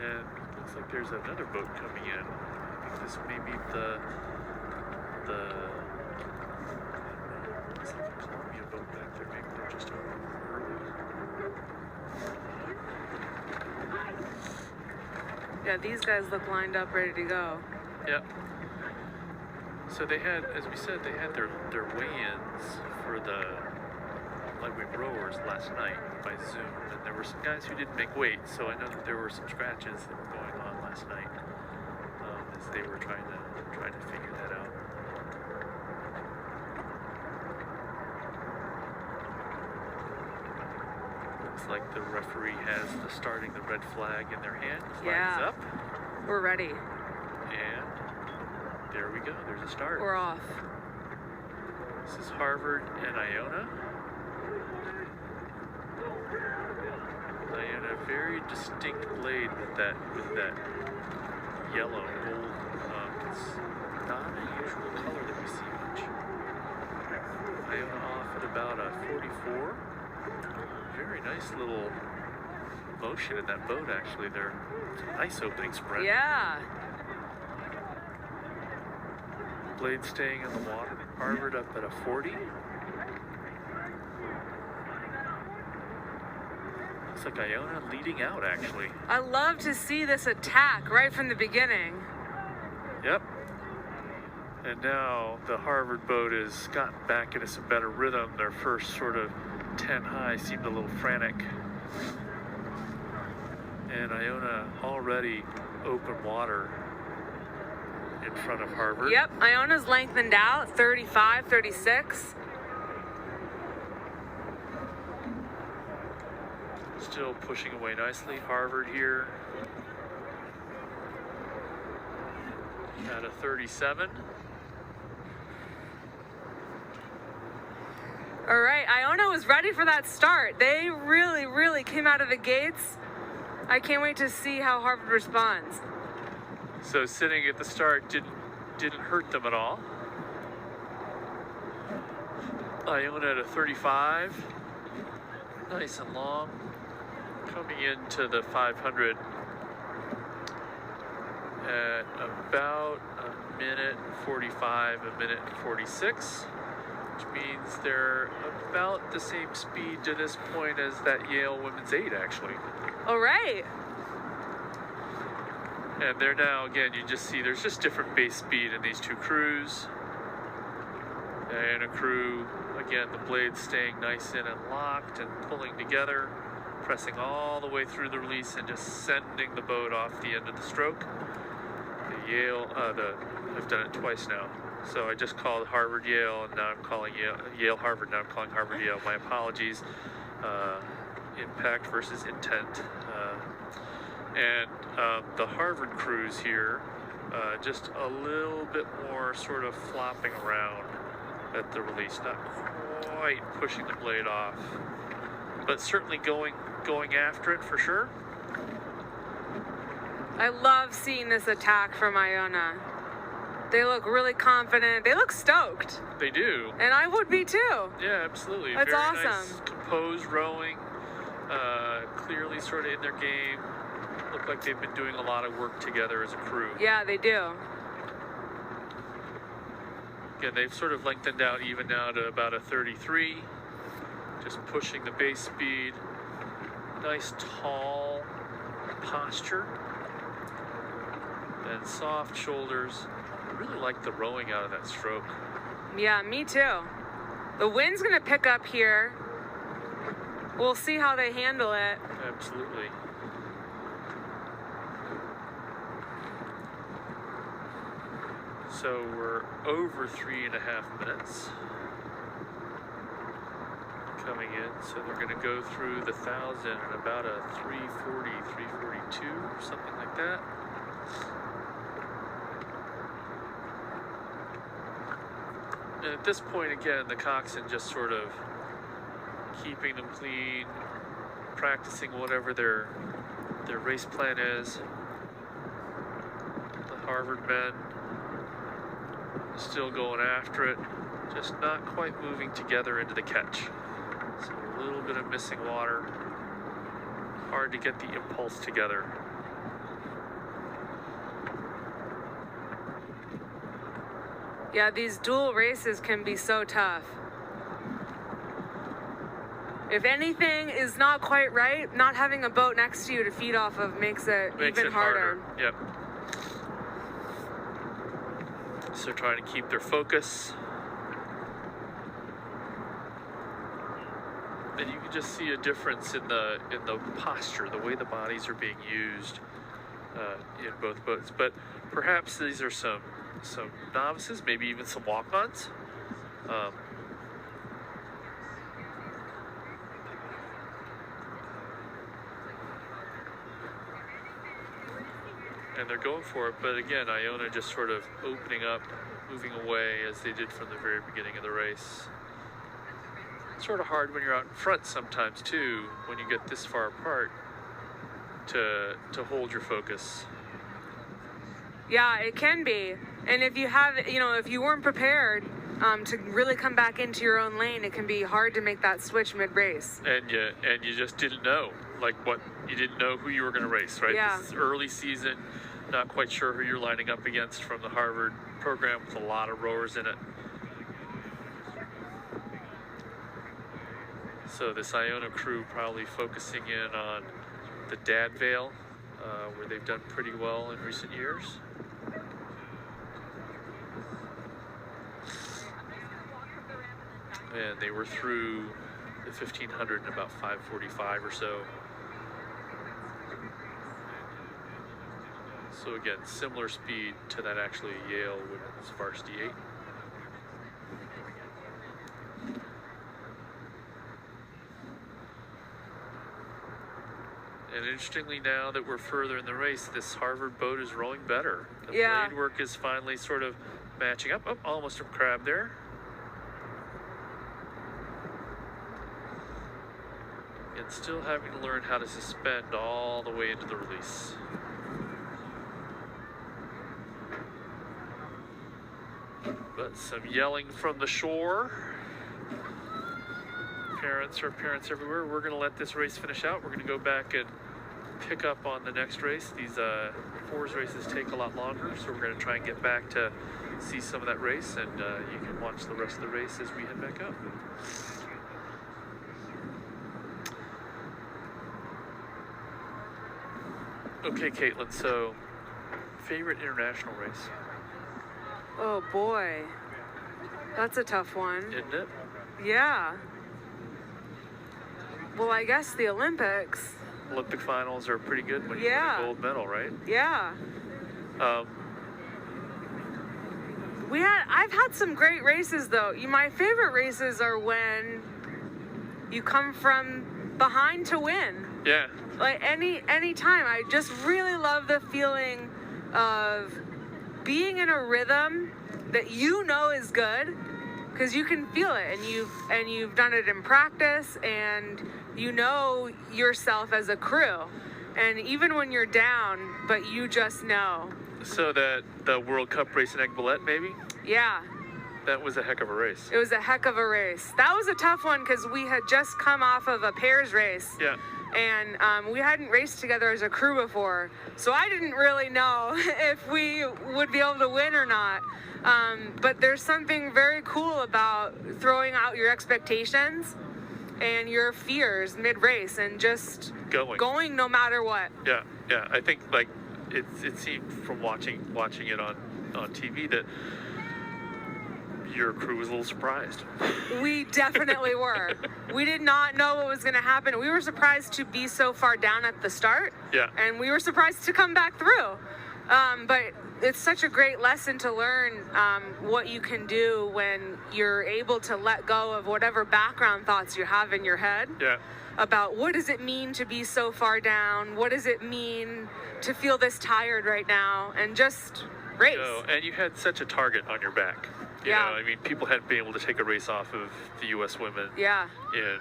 And looks like there's another boat coming in. I think this may be the looks like a Columbia boat back there. Maybe they're just early. Yeah, these guys look lined up, ready to go. Yep. So they had, as we said, they had their weigh-ins for the lightweight rowers last night by Zoom, and there were some guys who didn't make weight, so I know that there were some scratches that were going on last night as they were trying to figure that out. Looks like the referee has the red flag in their hand. Flag's up. We're ready. And there we go. There's a start. We're off. This is Harvard and Iona. Iona, a very distinct blade with that yellow gold. It's not a usual color that we see much. Iona off at about a 44. Very nice little motion in that boat, actually. It's a nice opening sprint. Yeah. Blade staying in the water. Harvard up at a 40. Looks like Iona leading out, actually. I love to see this attack right from the beginning. Yep. And now the Harvard boat has gotten back into some better rhythm. Their first sort of 10 high seemed a little frantic. And Iona already open water in front of Harvard. Yep, Iona's lengthened out, 35, 36. Still pushing away nicely. Harvard here at a 37. All right, Iona was ready for that start. They really, really came out of the gates. I can't wait to see how Harvard responds. So sitting at the start didn't hurt them at all. Iona at a 35. Nice and long. Coming into the 500 at about a minute 45, a minute 46, which means they're about the same speed to this point as that Yale women's 8, actually. All right. And they're now, again, you just see there's just different base speed in these two crews. And a crew, again, the blades staying nice in and locked and pulling together, pressing all the way through the release and just sending the boat off the end of the stroke. The Yale, I've done it twice now. So I just called Harvard Yale, and now I'm calling Yale Harvard. Now I'm calling Harvard Yale. My apologies. Impact versus intent. And the Harvard crews here, just a little bit more sort of flopping around at the release, not quite pushing the blade off, but certainly going after it for sure. I love seeing this attack from Iona. They look really confident. They look stoked. They do. And I would be too. Yeah, absolutely. That's very awesome. Nice, composed rowing, clearly sort of in their game. Look like they've been doing a lot of work together as a crew. Yeah, they do. Again, they've sort of lengthened out even now to about a 33. Just pushing the base speed. Nice tall posture. And soft shoulders. I really like the rowing out of that stroke. Yeah, me too. The wind's gonna pick up here. We'll see how they handle it. Absolutely. So we're over 3.5 minutes coming in. So they're going to go through the 1,000 in about a 340, 342, something like that. And at this point, again, the coxswain just sort of keeping them clean, practicing whatever their race plan is. The Harvard men still going after it, just not quite moving together into the catch. So a little bit of missing water. Hard to get the impulse together. Yeah, these dual races can be so tough. If anything is not quite right, not having a boat next to you to feed off of makes it even harder. Yep. So trying to keep their focus. And you can just see a difference in the posture, the way the bodies are being used in both boats. But perhaps these are some novices, maybe even some walk-ons. And they're going for it, but again, Iona just sort of opening up, moving away as they did from the very beginning of the race. It's sort of hard when you're out in front sometimes too, when you get this far apart, to hold your focus. Yeah, it can be. And if you have, if you weren't prepared to really come back into your own lane, it can be hard to make that switch mid-race. And you just didn't know, you didn't know who you were going to race, right? Yeah. This is early season, not quite sure who you're lining up against from the Harvard program with a lot of rowers in it. So this Iona crew probably focusing in on the Dad Vale, where they've done pretty well in recent years. And they were through the 1500 in about 5:45 or so. So again, similar speed to that actually Yale women's varsity 8. And interestingly, now that we're further in the race, this Harvard boat is rowing better. The blade work is finally sort of matching up. Oh, almost a crab there. And still having to learn how to suspend all the way into the release. But some yelling from the shore. Parents everywhere. We're going to let this race finish out. We're going to go back and pick up on the next race. These fours races take a lot longer, so we're going to try and get back to see some of that race, and you can watch the rest of the race as we head back up. Okay, Caitlin, so favorite international race? Oh boy, that's a tough one. Isn't it? Yeah. Well, I guess the Olympics. Olympic finals are pretty good when you win a gold medal, right? Yeah. I've had some great races though. My favorite races are when you come from behind to win. Yeah. Like any time. I just really love the feeling of being in a rhythm that you know is good, because you can feel it, and you've done it in practice, and you know yourself as a crew, and even when you're down, but you just know. So the World Cup race in Egbolette, maybe? Yeah. That was a heck of a race. It was a heck of a race. That was a tough one because we had just come off of a pairs race. Yeah. And we hadn't raced together as a crew before, so I didn't really know if we would be able to win or not. But there's something very cool about throwing out your expectations and your fears mid-race and just going no matter what. Yeah. I think it seemed from watching it on TV that your crew was a little surprised. We definitely were. We did not know what was going to happen. We were surprised to be so far down at the start. Yeah. And we were surprised to come back through. But it's such a great lesson to learn what you can do when you're able to let go of whatever background thoughts you have in your head. Yeah. About what does it mean to be so far down? What does it mean to feel this tired right now? And just race. And you had such a target on your back. You know, I mean, people hadn't been able to take a race off of the U.S. women in